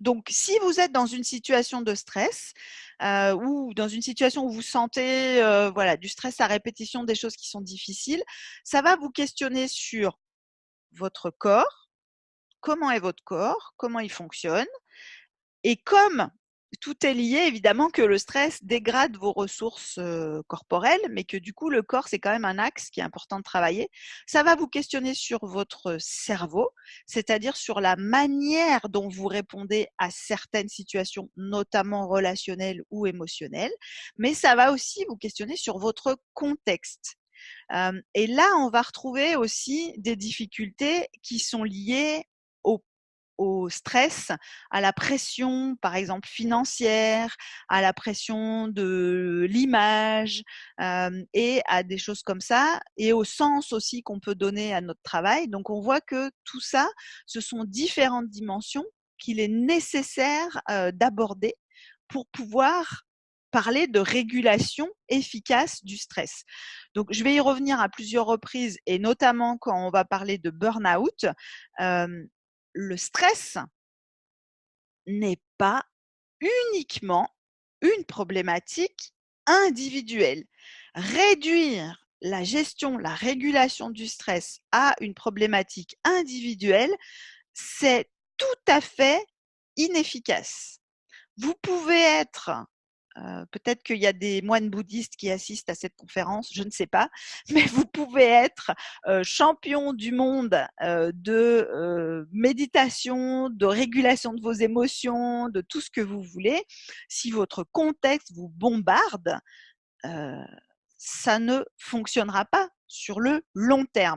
Donc, si vous êtes dans une situation de stress ou dans une situation où vous sentez voilà, du stress à répétition, des choses qui sont difficiles, ça va vous questionner sur votre corps, comment est votre corps, comment il fonctionne. Et comme tout est lié, évidemment que le stress dégrade vos ressources corporelles, mais que du coup, le corps, c'est quand même un axe qui est important de travailler. Ça va vous questionner sur votre cerveau, c'est-à-dire sur la manière dont vous répondez à certaines situations, notamment relationnelles ou émotionnelles, mais ça va aussi vous questionner sur votre contexte. Et là, on va retrouver aussi des difficultés qui sont liées au stress, à la pression, par exemple financière, à la pression de l'image et à des choses comme ça, et au sens aussi qu'on peut donner à notre travail. Donc on voit que tout ça, ce sont différentes dimensions qu'il est nécessaire d'aborder pour pouvoir parler de régulation efficace du stress. Donc je vais y revenir à plusieurs reprises, et notamment quand on va parler de burn-out. Le stress n'est pas uniquement une problématique individuelle. Réduire la gestion, la régulation du stress à une problématique individuelle, c'est tout à fait inefficace. Vous pouvez être peut-être qu'il y a des moines bouddhistes qui assistent à cette conférence, je ne sais pas, mais vous pouvez être champion du monde de méditation, de régulation de vos émotions, de tout ce que vous voulez. Si votre contexte vous bombarde, ça ne fonctionnera pas sur le long terme.